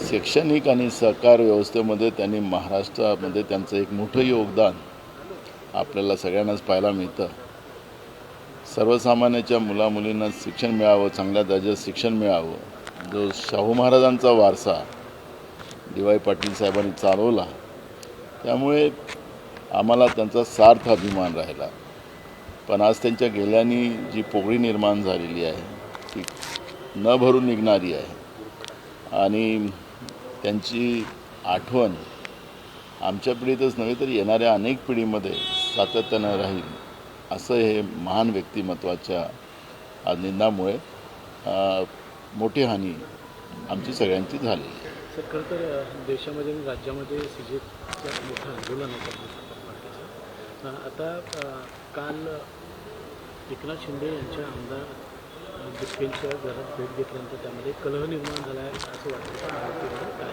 शैक्षणिक आणि सहकार व्यवस्थेमध्ये त्यांनी महाराष्ट्रामध्ये त्यांचं एक मोठं योगदान आपल्याला सगळ्यांनाच पाहायला मिळतं. सर्वसामान्याच्या मुलामुलींना शिक्षण मिळावं, चांगल्या दर्जाचं शिक्षण मिळावं, जो शाहू महाराजांचा वारसा डी.वाय. पाटील साहेबांनी चालवला, त्यामुळे आम्हाला त्यांचा सार्थ अभिमान राहिला. पण आज त्यांच्या गेल्याने जी पोकळी निर्माण झालेली आहे ती न भरून निघणारी आहे आणि त्यांची आठवण आमच्या पिढीतच नव्हे तर येणाऱ्या अनेक पिढीमध्ये सातत्यानं राहील, असं हे महान व्यक्तिमत्वाच्या निधनामुळे मोठी हानी आमची सगळ्यांची झालेली आहे. सर, खरं तर देशामध्ये आणि राज्यामध्ये सीजेचं मोठं आंदोलन होतं पार्टीचं. आता काल एकनाथ शिंदे यांच्या आमदार दिपकेंच्या घरात भेट घेतल्यानंतर त्यामध्ये कलह निर्माण झाला आहे असं वाटतं. काय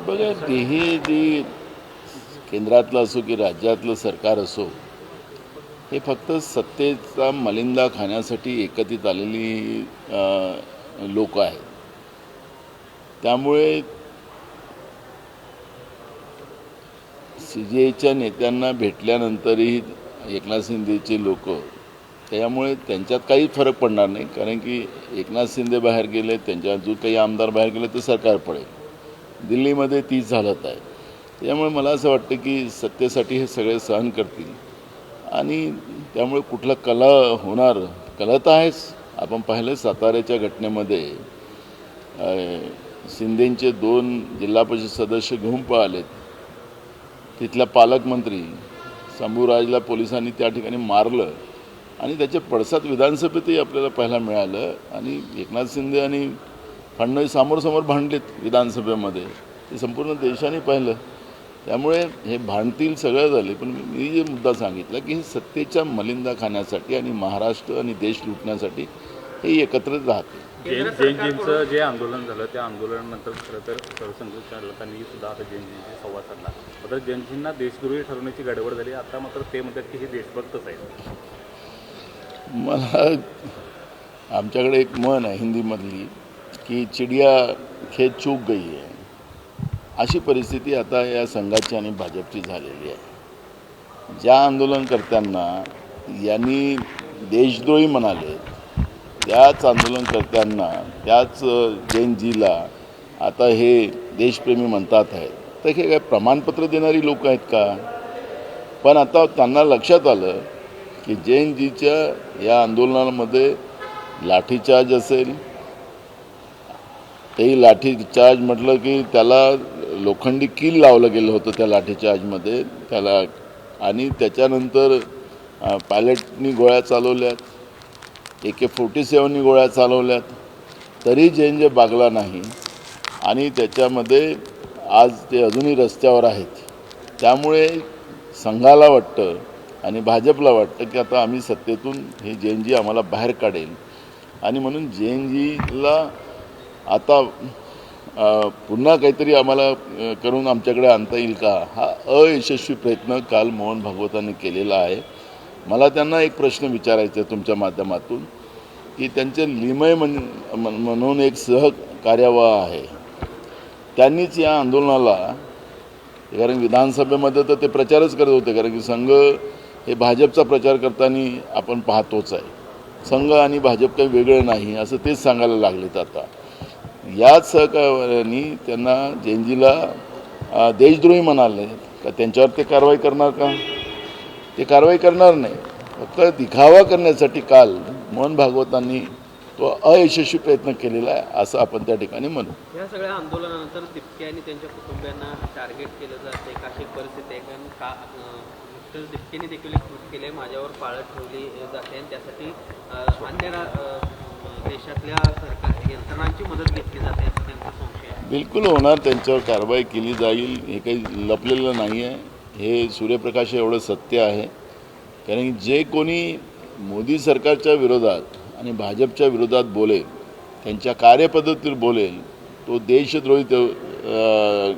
बघा, हे जी केंद्रातलं असो की राज्यातलं सरकार असो, हे फक्त सत्तेचा मलिंदा खाण्यासाठी एकत्रित आलेली लोक आहेत. त्यामुळे CJAच्या नेत्यांना भेटल्यानंतरही एकनाथ शिंदेचे लोक, त्यामुळे त्यांच्यात काही फरक पडणार नाही, कारण की एकनाथ शिंदे बाहेर गेले, त्यांच्या जो काही आमदार बाहेर गेले तर सरकार पडेल. दिल्लीमध्ये तीच हालत आहे. त्यामुळे मला असं वाटतं की सत्तेसाठी हे सगळे सहन करतील आणि त्यामुळे कुठला कलह होणार, कलह तर आहेच. आपण पाहिलं साताऱ्याच्या घटनेमध्ये शिंदेंचे 2 जिल्हा परिषद सदस्य घेऊन पळालेत. तिथल्या पालकमंत्री शंभूराजला पोलिसांनी त्या ठिकाणी मारलं आणि त्याचे पडसाद विधानसभेतही आपल्याला पाहायला मिळालं आणि एकनाथ शिंदे आणि फडणवीस समोर भांडलेत विधानसभेमध्ये, ते संपूर्ण देशाने पाहिलं. त्यामुळे हे भांडतील सगळं झाले, पण मी जे मुद्दा सांगितला की हे सत्तेच्या मलिंदा खाण्यासाठी आणि महाराष्ट्र आणि देश लुटण्यासाठी हे एकत्र राहते. जैनजींचं जे आंदोलन झालं त्या आंदोलनानंतर खरं तर सरसंघ चालकांनी सुद्धा आता जैनजींशी संवाद साधला. मात्र जैनजींना देशद्रोही ठरवण्याची गडबड झाली. आता मात्र ते म्हणतात की हे देशभक्तच आहेत. मला आमच्याकडे एक म्हण आहे हिंदीमधली की चिडिया खेत चूक गई आहे. अशी परिस्थिती आता या संघाची आणि भाजपची झालेली आहे. ज्या आंदोलनकर्त्यांना यांनी देशद्रोही म्हणाले, त्याच आंदोलनकर्त्यांना, त्याच जैनजीला आता हे देशप्रेमी म्हणतात आहेत, तर हे काय प्रमाणपत्र देणारी लोक आहेत का? पण आता त्यांना लक्षात आलं की जैनजीच्या या आंदोलनामध्ये लाठीचार्ज असेल, तेही लाठीचार्ज म्हटलं की त्याला लोखंडी कील लावलं गेलं होतं त्या लाठीचार्जमध्ये त्याला, आणि त्याच्यानंतर पायलटनी गोळ्या चालवल्यात, AK-47नी गोळ्या चालवल्यात, तरी जैन बागला नाही आणि त्याच्यामध्ये आज ते अजूनही रस्त्यावर आहेत. त्यामुळे संघाला वाटतं आणि भाजपला वाटतं की आता आम्ही सत्तेतून हे जैनजी आम्हाला बाहेर काढेल आणि म्हणून जैनजीला आता पुन्हा काहीतरी आम्हाला करून आमच्याकडे आणता येईल का, हा अयशस्वी प्रयत्न काल मोहन भागवतांनी केलेला आहे. मला त्यांना एक प्रश्न विचारायचा आहे तुमच्या माध्यमातून की त्यांचे लिमय म्हणून एक सहकार्यवाह आहे, त्यांनीच या आंदोलनाला, कारण विधानसभेमध्ये तर ते प्रचारच करत होते, कारण की संघ हे भाजपचा प्रचार करताना आपण पाहतोच आहे, संघ आणि भाजप काही वेगळं नाही असं तेच सांगायला लागलेत. आता याच सहकार्याने त्यांना जैनजीला देशद्रोही म्हणाले का, त्यांच्यावर ते कारवाई करणार का? ते कारवाई करणार नाही. फक्त दिखावा करण्यासाठी काल मोहन भागवतांनी तो अयशस्वी प्रयत्न केलेला आहे असं आपण त्या ठिकाणी म्हणू. या सगळ्या आंदोलनानंतर दिपके आणि त्यांच्या कुटुंबियांना टार्गेट केलं जाते, अशी परिस्थिती आहे. कारण का दिपकेने देखील एक ट्विट केले, माझ्यावर पाळत ठेवली जाते आणि त्यासाठी अन्य देशातल्या सरकार यंत्रणांची मदत घेतली जाते असं त्यांचा संशय आहे. बिलकुल होणार, त्यांच्यावर कारवाई केली जाईल, हे काही लपलेलं नाही आहे. हे सूर्यप्रकाश एवढं सत्य आहे. कारण जे कोणी मोदी सरकारच्या विरोधात आणि भाजपच्या विरोधात बोलेल, त्यांच्या कार्यपद्धतीवर बोलेल, तो देशद्रोही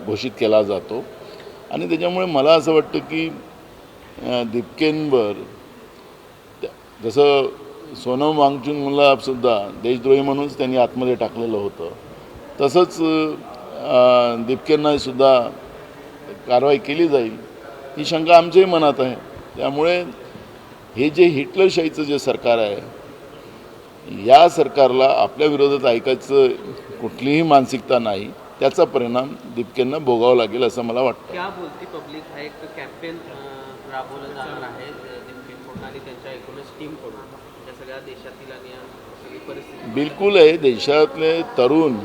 घोषित केला जातो. आणि त्याच्यामुळे मला असं वाटतं की दिपकेंवर जसं सोनम वांगचुकला सुद्धा देशद्रोही म्हणूनच त्यांनी आतमध्ये टाकलेलं होतं, तसंच दीपकेंना सुद्धा कारवाई केली जाईल ही शंका आमच्याही मनात आहे. त्यामुळे हे जे हिटलरशाहीचं जे सरकार आहे या सरकारला आपल्या विरोधात ऐकायचं कुठलीही मानसिकता नाही. त्याचा परिणाम दीपकेंना भोगावा लागेल असं मला वाटतं. क्या बोलती पब्लिक हा एक कॅम्पेन राबवलं जाणार आहे दीपकेंकडून आणि त्यांच्या एकूणच टीमकडून या सगळ्या देशातील आणि या सगळी परिस्थिती बिलकुल आहे. देशातले तरुण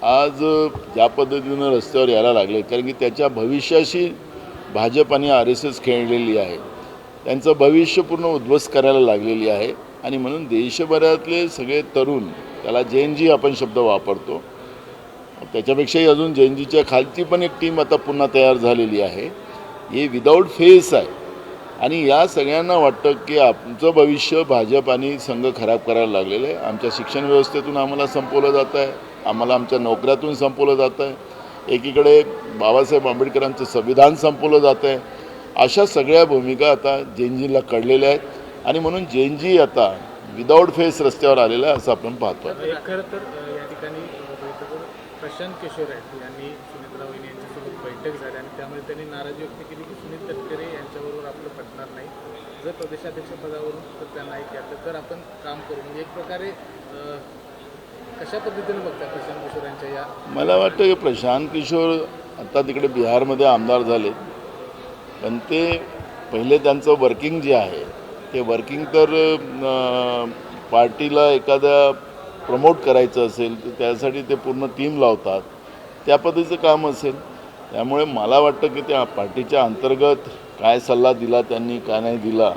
आज ज्या पद्धतीनं रस्त्यावर यायला लागले कारण की त्याच्या भविष्याशी भाजप आणि RSS खेळलेली आहे. त्यांचं भविष्य पूर्ण उद्ध्वस्त करायला लागलेली आहे आणि म्हणून देशभरातले सगळे तरुण त्याला JNG आपण शब्द वापरतो. त्याच्यापेक्षाही अजून JNGच्या खालची पण एक टीम आता पुन्हा तयार झालेली आहे. हे विदाऊट फेस आहे आणि या सगळ्यांना वाटतं की आमचं भविष्य भाजप आणि संघ खराब करायला लागलेलं आहे. आमच्या शिक्षण व्यवस्थेतून आम्हाला संपवलं जात आहे, आम्हाला आमच्या नोकऱ्यातून संपवलं जात आहे, एकीकडे बाबासाहेब आंबेडकरांचं संविधान संपवलं जात आहे. अशा सगळ्या भूमिका आता JNGला कळलेल्या आहेत आणि म्हणून JNG आता विदाऊट फेस रस्त्यावर आलेला आहे असं आपण पाहतो. खरं तर या ठिकाणी प्रशांत किशोर यांनी सुनीता वहिनी यांच्यासोबत बैठक झाली आणि त्यामुळे त्यांनी नाराजी व्यक्त केली की सुनील तटकरे यांच्याबरोबर आपलं पटणार नाही. जर प्रदेशाध्यक्षपदावरून तर त्यांना ऐकलं तर आपण काम करू. म्हणजे एक प्रकारे कशा पद्धतीने बघतात प्रशांत किशोर यांच्या या? मला वाटतं की प्रशांत किशोर आता तिकडे बिहारमध्ये आमदार झाले पण ते पहिले त्यांचं वर्किंग जे आहे ते वर्किंग तर पार्टीला एखाद्या प्रमोट करायचं असेल तर त्यासाठी ते पूर्ण टीम लावतात, त्या पद्धतीचं काम असेल. त्यामुळे मला वाटतं की त्या पार्टीच्या अंतर्गत काय सल्ला दिला त्यांनी काय नाही दिला,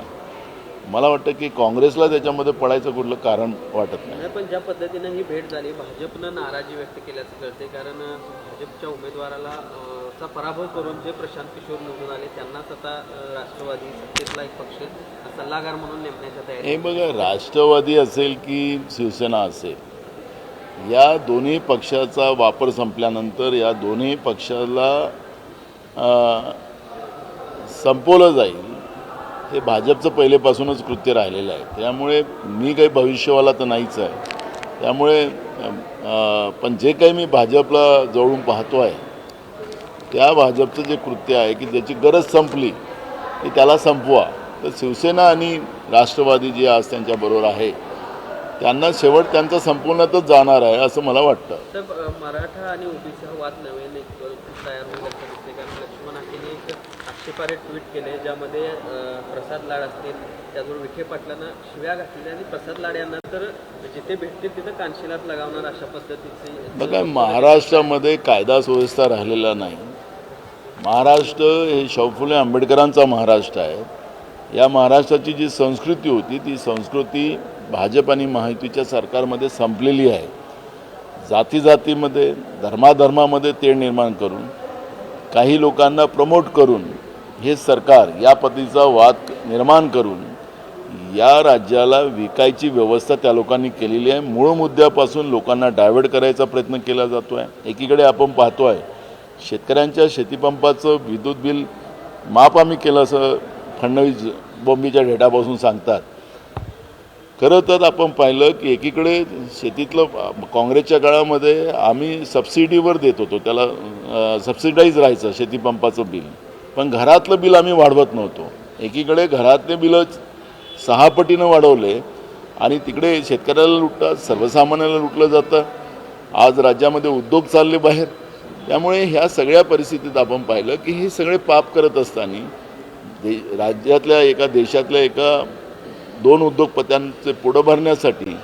मला वाटतं की काँग्रेसला त्याच्यामध्ये पडायचं कुठलं कारण वाटत नाही. पण ज्या पद्धतीनं ही भेट झाली भाजपनं नाराजी व्यक्त केल्याचं कळते कारण भाजपच्या उमेदवाराला चा पराभव करून जे प्रशांत किशोर निवडून आले त्यांनाच आता राष्ट्रवादी सत्तेतला एक पक्ष सल्लागार म्हणून नेमण्याच्या तयारी. हे बघा, राष्ट्रवादी असेल की शिवसेना असेल या दोन्ही पक्षाचा वापर संपल्यानंतर या दोन्ही पक्षाला संपवलं जाईल हे भाजपचं पहिलेपासूनच कृत्य राहिलेलं आहे. त्यामुळे मी काही भविष्यवाला तर नाहीच आहे. त्यामुळे पण जे काही मी भाजपला जवळून पाहतो आहे त्या भाजपचं जे कृत्य आहे की ज्याची गरज संपली की त्याला संपवा, तर शिवसेना आणि राष्ट्रवादी जे आज त्यांच्याबरोबर आहे त्यांना शेवट त्यांचा संपवण्यातच जाणार आहे असं मला वाटतं. तर मराठा आणि ओबीसी हा वाद नव्याने तयार होईल असं दिसते कारण लक्ष्मण आखेने एक आक्षेपार्ह ट्विट केले ज्यामध्ये प्रसाद लाड असतील त्याचबरोबर विखे पाटलांना शिव्या घातलेल्या आणि प्रसाद लाड यांना तर जिथे भेटतील तिथं कानशिलात लगावणार अशा पद्धतीची. बघा, महाराष्ट्रामध्ये कायदा सुव्यवस्था राहिलेला नाही. महाराष्ट्र हे शाहू फुले आंबेडकरांचा महाराष्ट्र आहे. या महाराष्ट्राची जी संस्कृती होती ती संस्कृती भाजप आणि महायुतीच्या सरकारमध्ये संपलेली आहे. जातीजातीमध्ये धर्माधर्मामध्ये तेढ निर्माण करून काही लोकांना प्रमोट करून हे सरकार या पद्धतीचा वाद निर्माण करून या राज्याला विकायची व्यवस्था त्या लोकांनी केलेली आहे. मूळ मुद्द्यापासून लोकांना डायव्हर्ट करायचा प्रयत्न केला जातो आहे. एकीकडे आपण पाहतो आहे शेतकऱ्यांच्या शेतीपंपाचं विद्युत बिल माफ आम्ही केलं असं फडणवीस बॉम्बेच्या ढेटापासून सांगतात. खरं तर आपण पाहिलं की एकीकडे शेतीतलं काँग्रेसच्या काळामध्ये आम्ही सबसिडीवर देत होतो, त्याला सबसिडाईज राहायचं शेतीपंपाचं बिल, पण घरातलं बिल आम्ही वाढवत नव्हतो. एकीकडे घरातले बिलं 6 पटीनं वाढवले आणि तिकडे शेतकऱ्याला लुटतात, सर्वसामान्याला लुटलं जातं. आज राज्यामध्ये उद्योग चालले बाहेर. त्यामुळे ह्या सगळ्या परिस्थितीत आपण पाहिलं की हे सगळे पाप करत असताना राज्यातल्या एका देशातल्या एका 2 उद्योगपत्यांचे पुढं भरण्यासाठी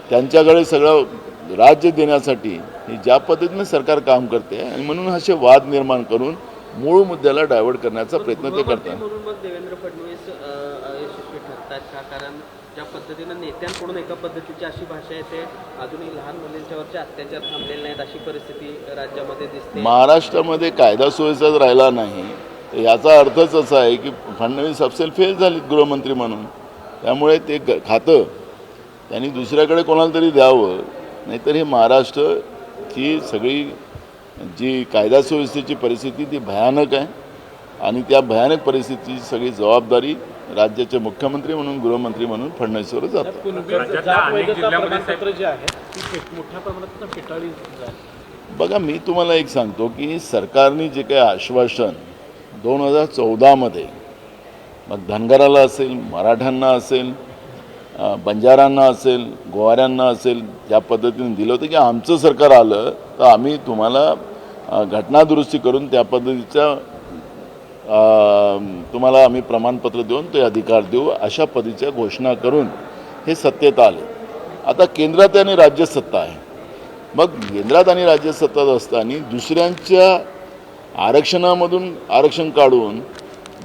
त्यांच्याकडे सगळं राज्य देण्यासाठी ही ज्या पद्धतीनं सरकार काम करते आणि म्हणून असे वाद निर्माण करून मूळ मुद्द्याला डायव्हर्ट करण्याचा प्रयत्न ते करतात. म्हणून मग देवेंद्र फडणवीस यशस्वी ठरतात का? कारण ज्या पद्धतीनं नेत्यांकडून एका पद्धतीची अशी भाषा येते अजूनही लहान मुलींच्यावरचे अत्याचार थांबलेले नाहीत अशी परिस्थिती राज्यामध्ये दिसते. महाराष्ट्रामध्ये कायदा सुव्यवस्था राहिला नाही तर याचा अर्थच असा आहे की फडणवीस अफसेल फेल झाली गृहमंत्री म्हणून. त्यामुळे ते खातं त्यांनी दुसऱ्याकडे कोणाला तरी द्यावं, नाहीतर हे महाराष्ट्रची सगळी जी कायदा सुव्यवस्थेची परिस्थिती ती भयानक आहे आणि त्या भयानक परिस्थितीची सगळी जबाबदारी राज्याचे मुख्यमंत्री म्हणून गृहमंत्री म्हणून फडणवीसवर जातं. राज्यातल्या जात अनेक वैधता जिल्ह्यामध्ये प्रमाणपत्र जे आहे ती मोठ्या प्रमाणात फेटाळली जाईल. बघा, मी तुम्हाला एक सांगतो की सरकारने जे काही आश्वासन 2014मध्ये मग धनगराला असेल, मराठ्यांना असेल, बंजारांना असेल, गोवाऱ्यांना असेल, ज्या पद्धतीने दिलं होतं की आमचं सरकार आलं तर आम्ही तुम्हाला घटनादुरुस्ती करून त्या पद्धतीच्या तुम्हाला आम्ही प्रमाणपत्र देऊन ते अधिकार देऊ, अशा पद्धतीच्या घोषणा करून हे सत्तेत आले. आता केंद्रात आणि राज्यात सत्ता आहे. मग केंद्रात आणि राज्यात सत्ता असताना दुसऱ्यांच्या आरक्षणामधून आरक्षण काढून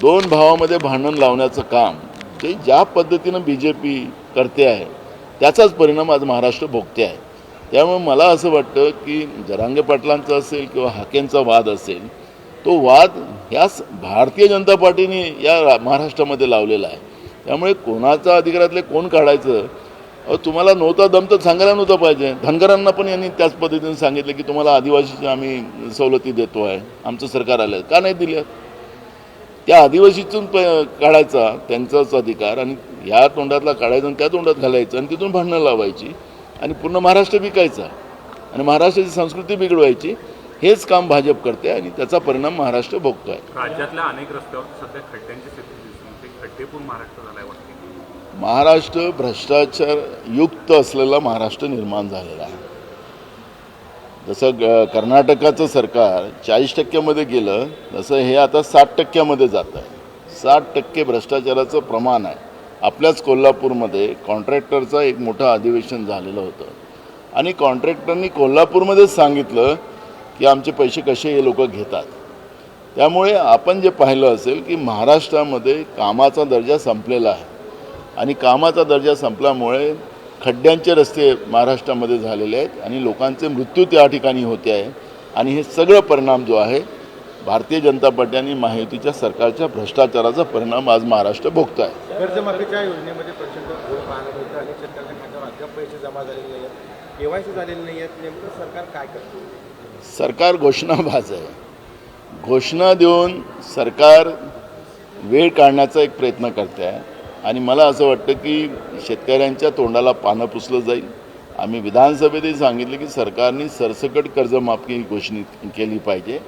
दोन भावामध्ये भांडण लावण्याचं काम जे ज्या पद्धतीनं BJP करते आहे त्याचाच परिणाम आज महाराष्ट्र भोगते आहे. त्यामुळे मला असं वाटतं की जरांगे पाटलांचा असेल किंवा हाकेंचा वाद असेल, तो वाद ह्याच भारतीय जनता पार्टीने या महाराष्ट्रामध्ये लावलेला आहे. त्यामुळे कोणाचा अधिकारातले कोण काढायचं, तुम्हाला नव्हता दम तर सांगायला नव्हतं पाहिजे. धनगरांना पण यांनी त्याच पद्धतीने सांगितलं की तुम्हाला आदिवासीच्या आम्ही सवलती देतो आहे, आमचं सरकार आलं, का नाही दिल्या? त्या आदिवासीतून काढायचा त्यांचाच अधिकार आणि ह्या तोंडातला काढायचा आणि त्या तोंडात घालायचं आणि तिथून भांडणं लावायची आणि पूर्ण महाराष्ट्र विकायचा आणि महाराष्ट्राची संस्कृती बिघडवायची. हेच काम भाजप करते आणि त्याचा परिणाम महाराष्ट्र भोगतो आहे. राज्यातल्या अनेक रस्त्यावर सध्या खड्ड्यांची स्थिती दिसून येते. खड्डे पूर्ण महाराष्ट्र झालाय वाटते. महाराष्ट्र भ्रष्टाचार युक्त असलेला महाराष्ट्र निर्माण झालेला आहे. जसं कर्नाटकाचं सरकार 40% गेलं, तसं हे आता 60% जात आहे. 60% भ्रष्टाचाराचं प्रमाण आहे. आपल्याच कोल्हापूरमध्ये कॉन्ट्रॅक्टरचं एक मोठं अधिवेशन झालेलं होतं आणि कॉन्ट्रॅक्टरनी कोल्हापूरमध्येच सांगितलं की आमचे पैसे कसे हे लोक घेतात. त्यामुळे आपण जे पाहिलं असेल की महाराष्ट्रामध्ये कामाचा दर्जा संपलेला आहे आणि कामाचा दर्जा संपल्यामुळे खड्ड्यांचे रस्ते महाराष्ट्रामध्ये झालेले आहेत आणि लोकांचे मृत्यू त्या ठिकाणी होते आहे. आणि हे सगळं परिणाम जो आहे भारतीय जनता पार्टी आणि महायुतीच्या सरकारच्या भ्रष्टाचाराचा परिणाम आज महाराष्ट्र भोगत आहे. कर्जमाफीच्या योजनेमध्ये प्रचंड घोळ पाहायला मिळतं आणि शेतकऱ्यांच्या खात्यावर अद्याप पैसे जमा झालेले नाही आहेत, KYC झालेले नाही आहेत. नेमकं सरकार काय करतं? सरकार घोषणाबाज आहे. घोषणा देऊन सरकार वेळ काढण्याचा एक प्रयत्न करते आहे आणि मला असं वाटतं की शेतकऱ्यांच्या तोंडाला पानं पुसलं जाईल. आम्ही विधानसभेतही सांगितलं की सरकारने सरसकट कर्जमाफी घोषित केली पाहिजे.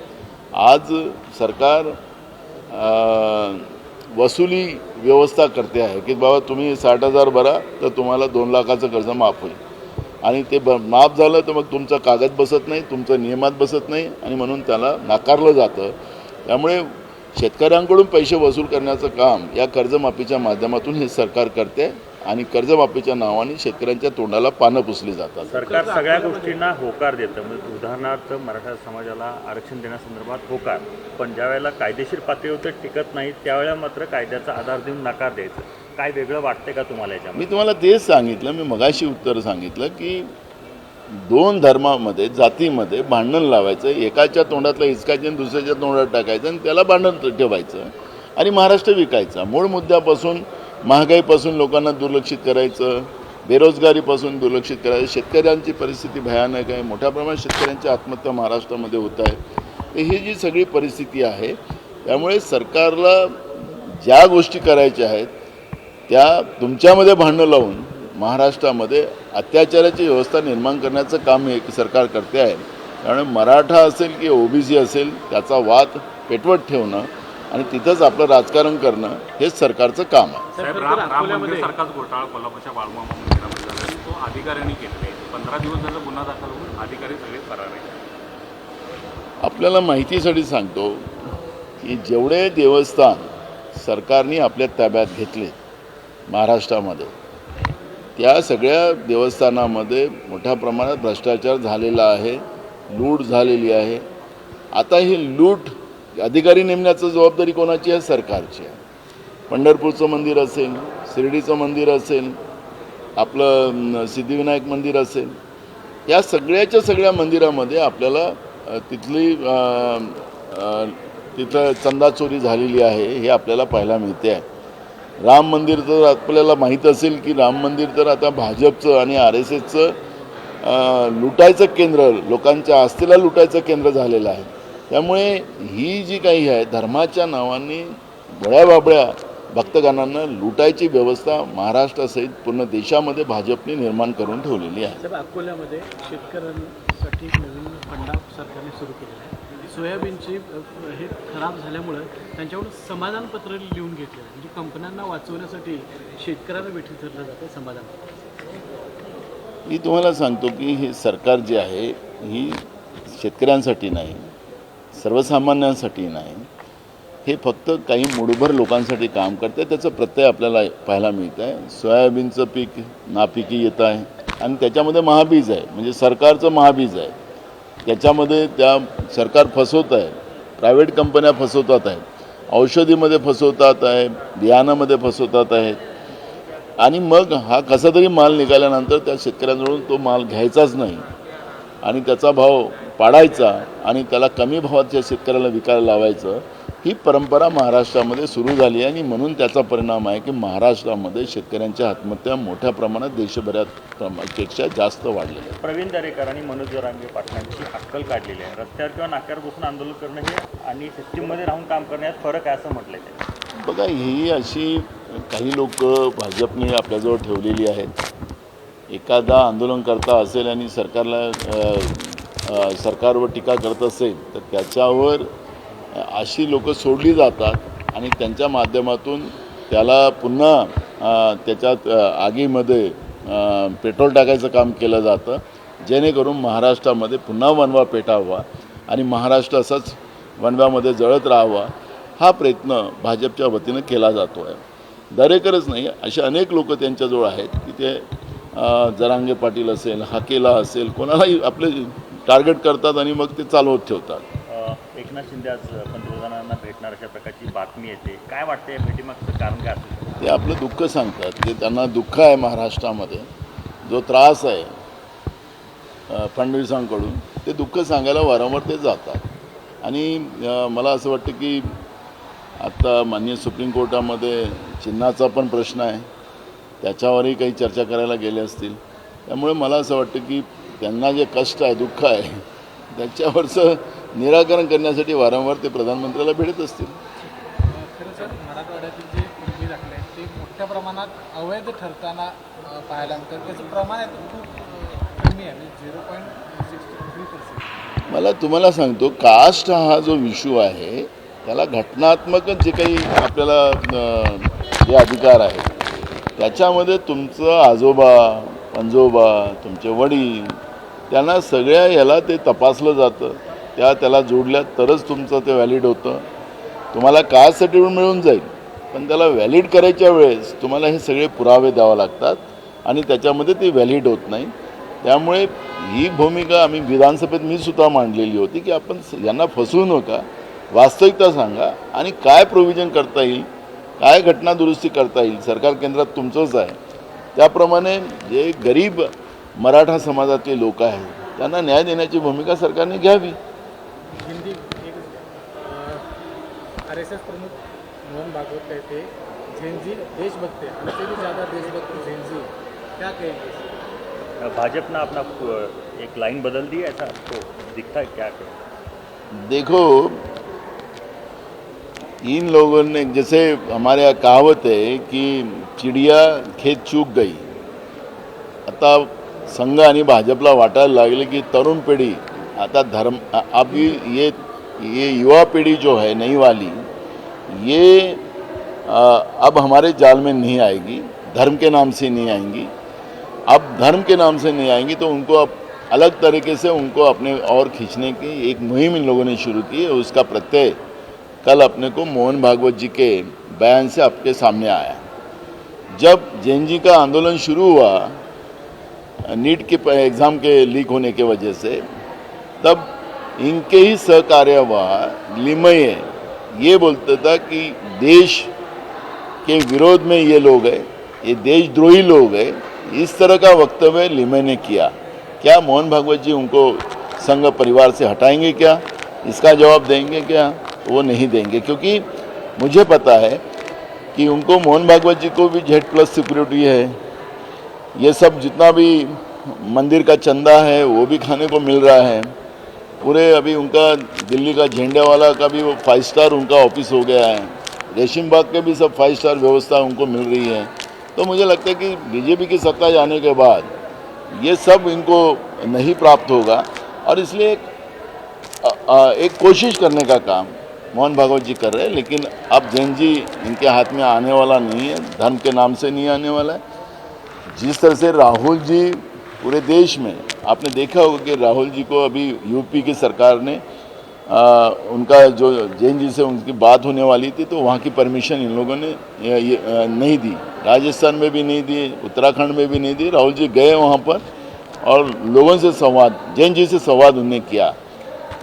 आज सरकार वसुली व्यवस्था करते आहे की बाबा तुम्ही 60,000 भरा तर तुम्हाला 2 लाखाचं कर्ज माफ होईल आणि ते माफ झालं तर मग तुमचा कागद बसत नाही, तुमचं नियमात बसत नाही आणि म्हणून त्याला नाकारलं जातं. त्यामुळे शेतकऱ्यांकडून पैसे वसूल करण्याचं काम या कर्जमाफीच्या माध्यमातून हे सरकार करते आणि कर्जमाफीच्या नावाने शेतकऱ्यांच्या तोंडाला पानं पुसली जातात. सरकार सगळ्या गोष्टींना होकार देतं. म्हणजे उदाहरणार्थ मराठा समाजाला आरक्षण देण्यासंदर्भात होकार, पण ज्या वेळेला कायदेशीर पातळीवर टिकत नाही त्यावेळेला मात्र कायद्याचा आधार देऊन नकार द्यायचं. काय वेगळं वाटते का तुम्हाला याच्यामध्ये? मी तुम्हाला तेच सांगितलं, मी मगाशी उत्तर सांगितलं की दोन धर्मामध्ये जातीमध्ये भांडण लावायचं, एकाच्या तोंडातलं हिसकायचं आणि दुसऱ्याच्या तोंडात टाकायचं आणि त्याला भांडण ठेवायचं आणि महाराष्ट्र विकायचा. मूळ मुद्द्यापासून महागाईपासून लोकांना दुर्लक्षित करायचं, बेरोजगारीपासून दुर्लक्षित करायचं. शेतकऱ्यांची परिस्थिती भयानक आहे. मोठ्या प्रमाणात शेतकऱ्यांची आत्महत्या महाराष्ट्रामध्ये होत आहे. तर ही जी सगळी परिस्थिती आहे त्यामुळे सरकारला ज्या गोष्टी करायच्या आहेत त्या तुमच्यामध्ये भांडणं लावून महाराष्ट्रामध्ये अत्याचाराची व्यवस्था निर्माण करण्याचं काम हे सरकार करते आहे. त्यामुळे मराठा असेल की OBC असेल त्याचा वाद पेटवत ठेवणं आणि तिथंच आपलं राजकारण करणं हेच सरकारचं काम आहे. साहेब, राम मंदिर सारखाच घोटाळा कोल्हापूरच्या बाळूमामा मंदिरामध्ये झाला आणि तो अधिकाऱ्यांनी केलेला आहे. 15 दिवस झालं गुन्हा दाखल होऊन अधिकारी सगळे फरार आहेत. आपल्याला माहितीसाठी सांगतो की जेवढे देवस्थान सरकारने आपल्या ताब्यात घेतले महाराष्ट्रामध्ये त्या सगळ्या देवस्थानामध्ये मोठ्या प्रमाणात भ्रष्टाचार झालेला आहे, लूट झालेली आहे. आता ही लूट अधिकारी नेमण्याची जबाबदारी कोणाची आहे? सरकारची आहे. पंढरपूरचं मंदिर असेल, शिर्डीचं मंदिर असेल, आपलं सिद्धिविनायक मंदिर असेल, या सगळ्या मंदिरामध्ये आपल्याला तिथं चंदा चोरी झालेली आहे हे आपल्याला पाहायला मिळते आहे. राम मंदिर तर आपल्याला माहीत असेल की राम मंदिर तर आता भाजपचं आणि RSSचं लुटायचं केंद्र, लोकांच्या आस्थेला लुटायचं केंद्र झालेलं आहे. त्यामुळे ही जी काही आहे धर्माच्या नावाने बळ्याबाबळ्या भक्तगणांना लुटायची व्यवस्था महाराष्ट्रासहित पूर्ण देशामध्ये भाजपने निर्माण करून ठेवलेली आहे. साहेब, अकोल्यामध्ये शेतकऱ्यांसाठी नवीन फंडा सरकारने सुरू केलेला आहे. सोयाबीनची हे खराब झाल्यामुळं त्यांच्याकडून समाधानपत्र लिहून घेतलं, म्हणजे कंपन्यांना वाचवण्यासाठी शेतकऱ्याला भेटी धरलं जातं समाधानपत्र. मी तुम्हाला सांगतो की हे सरकार जे आहे ही शेतकऱ्यांसाठी नाही, सर्वसामान्यांसाठी नाही, हे फक्त काही मुठभर लोकांसाठी काम करते. त्याचं प्रत्यय आपल्याला पाहायला मिळतं आहे. सोयाबीनचं पीक नापिकी येत आहे आणि त्याच्यामध्ये महाबीज आहे, म्हणजे सरकारचं महाबीज आहे. त्याच्यामध्ये त्या सरकार फसवत आहे, प्रायव्हेट कंपन्या फसवतात आहेत, औषधीमध्ये फसवतात आहे, बियाणामध्ये फसवतात आहेत. आणि मग हा कसा तरी माल निघाल्यानंतर त्या शेतकऱ्यांजवळून तो माल घ्यायचाच नाही आणि त्याचा भाव पाडायचा आणि त्याला कमी भावात त्या शेतकऱ्याला विकायला लावायचं, ही परंपरा महाराष्ट्रामध्ये सुरू झाली आहे. आणि म्हणून त्याचा परिणाम आहे की महाराष्ट्रामध्ये शेतकऱ्यांच्या आत्महत्या मोठ्या प्रमाणात देशभरापेक्षा जास्त वाढलेल्या आहेत. प्रवीण दरेकर आणि मनोज जरांगे पाटलांची अक्कल काढलेली आहे. रस्त्यावर किंवा नाक्यावर बसून आंदोलन करणं हे आणि सिस्टीममध्ये राहून काम करण्यात फरक आहे असं म्हटलं आहे. बघा, ही अशी काही लोक भाजपने आपल्याजवळ ठेवलेली आहेत. एखादा आंदोलनकर्ता असेल आणि सरकारवर टीका करत असेल तर त्याच्यावर अशी लोक सोडली जातात आणि त्यांच्या माध्यमातून त्याला पुन्हा त्याच्यात आगीमध्ये पेट्रोल टाकायचं काम केलं जातं, जेणेकरून महाराष्ट्रामध्ये पुन्हा वणवा पेटावा आणि महाराष्ट्र असाच वणव्यामध्ये जळत राहावा, हा प्रयत्न भाजपच्या वतीनं केला जातो आहे. दरेकरच नाही, असे अनेक लोक त्यांच्याजवळ आहेत की ते जरांगे पाटील असेल, हाकेला असेल, कोणालाही आपले टार्गेट करतात आणि मग ते चालवत ठेवतात. एकनाथ शिंदे आज पंतप्रधानांना भेटणार अशा प्रकारची बातमी येते. काय वाटतं या भेटीमागचं कारण काय असेल? ते आपलं दुःख सांगतात, की त्यांना दुःख आहे महाराष्ट्रामध्ये, जो त्रास आहे फडणवीसांकडून, ते दुःख सांगायला वारंवार ते जातात. आणि मला असं वाटतं की आत्ता माननीय सुप्रीम कोर्टामध्ये चिन्हाचा पण प्रश्न आहे, त्याच्यावरही काही चर्चा करायला गेले असतील. त्यामुळे मला असं वाटतं की त्यांना जे कष्ट आहे, दुःख आहे, त्याच्यावरचं निराकरण करण्यासाठी वारंवार ते प्रधानमंत्र्याला भेटत असतील. खरं सर, मराठवाड्यातील जे पूर्वी दाखले आहेत ते मोठ्या प्रमाणात अवैध ठरताना पाहायला मिळतं. त्याचं प्रमाण आहे खूप कमी आहे, 0.63%. मला तुम्हाला सांगतो, कास्ट हा जो इश्यू आहे त्याला घटनात्मकच जे काही आपल्याला जे अधिकार आहेत त्याच्यामध्ये तुमचं आजोबा, पंजोबा, तुमचे वडील, त्यांना सगळ्या याला ते तपासलं जातं. त्याला जोडल्यात तरच तुमचं ते व्हॅलिड होतं. तुम्हाला कास्ट सर्टिफिकेट मिळून जाईल, पण त्याला व्हॅलिड करायच्या वेळेस तुम्हाला हे सगळे पुरावे द्यावे लागतात आणि त्याच्यामध्ये ते व्हॅलिड होत नाही. त्यामुळे ही भूमिका आम्ही विधानसभेत मी सुद्धा मांडलेली होती की आपण यांना फसवू नका, वास्तविकता सांगा आणि काय प्रोव्हिजन करता येईल, काय घटना दुरुस्ती करता येईल. सरकार केंद्रात तुमचंच आहे. त्याप्रमाणे जे गरीब मराठा समाजातले लोक आहेत त्यांना न्याय देण्याची भूमिका सरकारने घ्यावी. हिंदी एक RSS प्रमुख मोहन भागवत कहते झेंजी देशभक्त है, हमसे भी ज़्यादा देशभक्त झेंजी, क्या कहेंगे? भाजपा ने अपना एक लाइन बदल दी है, ऐसा तो दिखता है, क्या करें? देखो, इन लोगों ने, जैसे हमारे यहाँ कहावत है कि चिड़िया खेत चूक गई. आता संघ आणि भाजपला वाटायला लागले की तरुण पिढी आता धर्म, अब ये युवा पीढ़ी जो है नई वाली, ये अब हमारे जाल में नहीं आएगी, धर्म के नाम से नहीं आएंगी. अब धर्म के नाम से नहीं आएंगी तो उनको अब अलग तरीके से उनको अपने और खींचने की एक मुहिम इन लोगों ने शुरू की है. उसका प्रत्यय कल अपने को मोहन भागवत जी के बयान से आपके सामने आया. जब जैन जी का आंदोलन शुरू हुआ नीट के एग्ज़ाम के लीक होने के वजह से, तब इनके ही सहकार्यवाह लिमये ये बोलता था कि देश के विरोध में ये लोग हैं, ये देशद्रोही लोग हैं. इस तरह का वक्तव्य लिमये ने किया. क्या मोहन भागवत जी उनको संघ परिवार से हटाएंगे क्या? इसका जवाब देंगे क्या? वो नहीं देंगे, क्योंकि मुझे पता है कि उनको, मोहन भागवत जी को भी Z+ सिक्योरिटी है, ये सब जितना भी मंदिर का चंदा है वो भी खाने को मिल रहा है. पूरे अभी उनका दिल्ली का झंडे वाला का भी वो 5 स्टार उनका ऑफिस हो गया है. रेशीम बाग के भी सब 5 स्टार व्यवस्था उनको मिल रही है। तो मुझे लगता है कि बीजेपी की सत्ता जाने के बाद ये सब इनको नहीं प्राप्त होगा और इसलिए एक कोशिश करने का काम मोहन भागवत जी कर रहे हैं। लेकिन अब जैन जी इनके हाथ में आने वाला नहीं है, धर्म के नाम से नहीं आने वाला है। जिस तरह से राहुल जी पूरे देश में, आपने देखा होगा कि राहुल जी को अभी यूपी की सरकार ने उनका जो जैन जी से उनकी बात होने वाली थी तो वहाँ की परमिशन इन लोगों ने नहीं दी, राजस्थान में भी नहीं दी, उत्तराखंड में भी नहीं दी। राहुल जी गए वहाँ पर और लोगों से संवाद, जैन जी से संवाद उन्हें किया,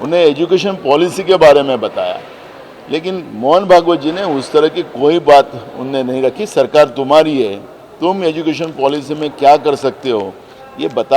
उन्हें एजुकेशन पॉलिसी के बारे में बताया। लेकिन मोहन भागवत जी ने उस तरह की कोई बात उनने नहीं रखी। सरकार तुम्हारी है, तुम एजुकेशन पॉलिसी में क्या कर सकते हो ये बता